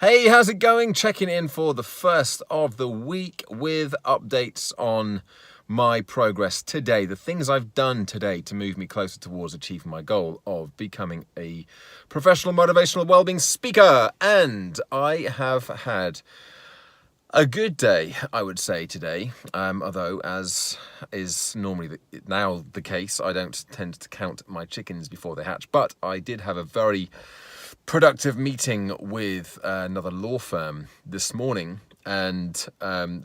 Hey, how's it going? Checking in for the first of the week with updates on my progress today, the things I've done today to move me closer towards achieving my goal of becoming a professional motivational wellbeing speaker. And I have had a good day, I would say, today, although as is normally now the case, I don't tend to count my chickens before they hatch, but I did have a very productive meeting with another law firm this morning, and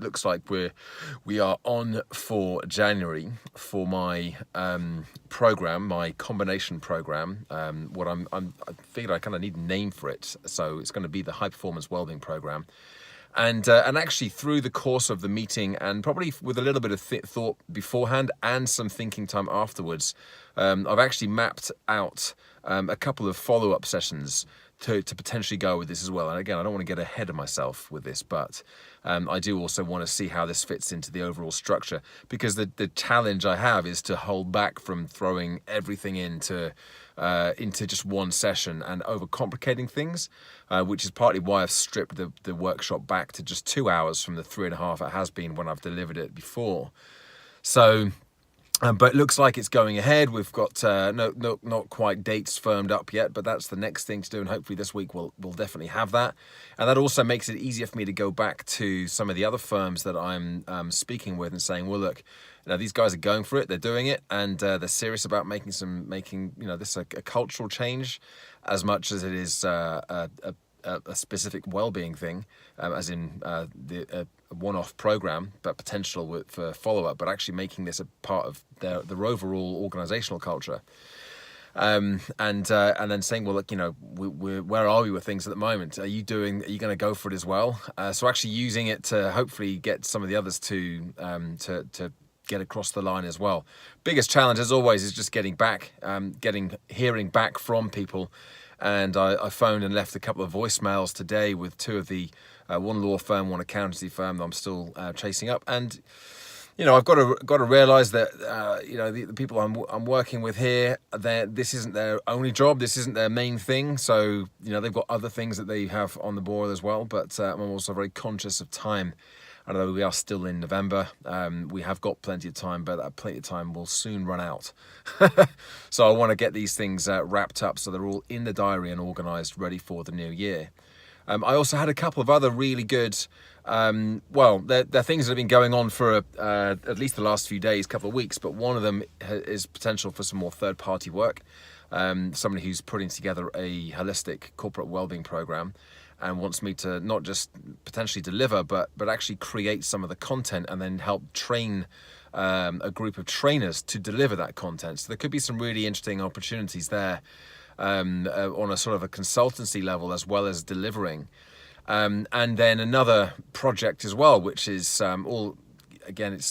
looks like we are on for January for my program, my combination program. I figured I kind of need a name for it, so it's going to be the High Performance Wellbeing Program. And actually through the course of the meeting, and probably with a little bit of thought beforehand and some thinking time afterwards, I've actually mapped out a couple of follow-up sessions to potentially go with this as well. And again, I don't want to get ahead of myself with this, but I do also want to see how this fits into the overall structure, because the challenge I have is to hold back from throwing everything into just one session and overcomplicating things, which is partly why I've stripped the workshop back to just 2 hours from the 3.5 it has been when I've delivered it before. So, but it looks like it's going ahead. We've got not quite dates firmed up yet, but that's the next thing to do, and hopefully this week we'll definitely have that. And that also makes it easier for me to go back to some of the other firms that I'm speaking with and saying, well, look, these guys are going for it, they're doing it, and they're serious about making this a cultural change as much as it is a specific well-being thing, as in a one-off program, but potential for follow-up, but actually making this a part of their overall organizational culture. And then saying, well, look, where are we with things at the moment? Are you going to go for it as well? So actually using it to hopefully get some of the others to get across the line as well. Biggest challenge, as always, is just hearing back from people. And I phoned and left a couple of voicemails today with two of the one law firm, one accountancy firm that I'm still chasing up. And I've got to realize that the people I'm working with here, this isn't their only job. This isn't their main thing. So they've got other things that they have on the board as well. But I'm also very conscious of time. Although we are still in November, we have got plenty of time, but that plenty of time will soon run out. So I want to get these things wrapped up so they're all in the diary and organised, ready for the new year. I also had a couple of other really good, they're things that have been going on for at least the last few days, couple of weeks, but one of them is potential for some more third-party work. Somebody who's putting together a holistic corporate wellbeing program and wants me to not just potentially deliver, but actually create some of the content and then help train a group of trainers to deliver that content. So there could be some really interesting opportunities there on a sort of a consultancy level as well as delivering. And then another project as well, which is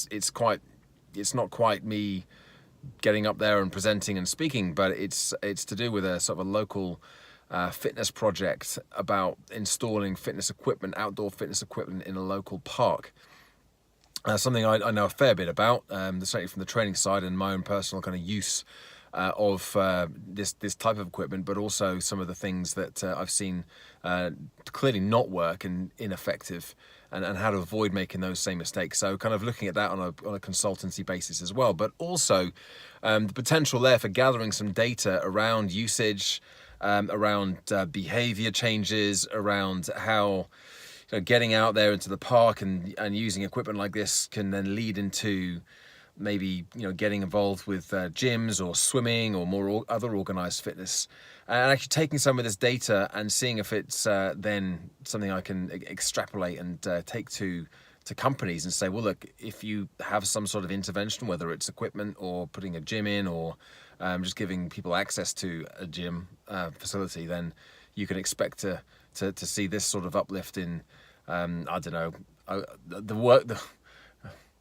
it's not quite me getting up there and presenting and speaking, but it's to do with a sort of a local fitness project about installing fitness equipment, outdoor fitness equipment in a local park. Something I know a fair bit about, certainly from the training side and my own personal kind of use of this type of equipment, but also some of the things that I've seen clearly not work and ineffective, and how to avoid making those same mistakes. So kind of looking at that on a consultancy basis as well, but also the potential there for gathering some data around usage, around behavior changes, around how getting out there into the park and using equipment like this can then lead into maybe getting involved with gyms or swimming or more other organized fitness, and actually taking some of this data and seeing if it's then something I can extrapolate and take to companies and say, well, look, if you have some sort of intervention, whether it's equipment or putting a gym in or just giving people access to a gym facility, then you can expect to see this sort of uplift in the work.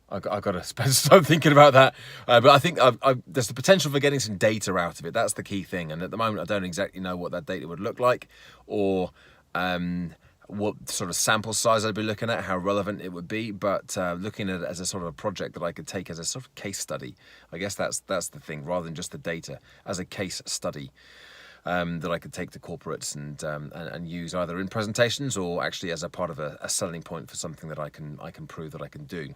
I got to start thinking about that, but I think there's the potential for getting some data out of it. That's the key thing, and at the moment I don't exactly know what that data would look like, or what sort of sample size I'd be looking at, how relevant it would be, but looking at it as a sort of a project that I could take as a sort of case study. I guess that's the thing, rather than just the data, as a case study. that I could take to corporates and use either in presentations or actually as a part of a selling point for something that I can prove that I can do.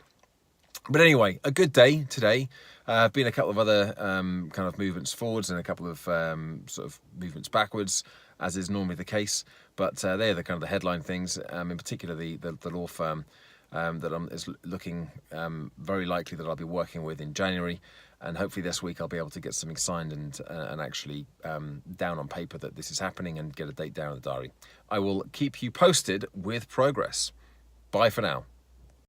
But anyway, a good day today. Been a couple of other kind of movements forwards and a couple of sort of movements backwards, as is normally the case. But they're the kind of the headline things. In particular, the law firm that is looking very likely that I'll be working with in January, and hopefully this week I'll be able to get something signed and actually down on paper that this is happening and get a date down in the diary. I will keep you posted with progress. Bye for now.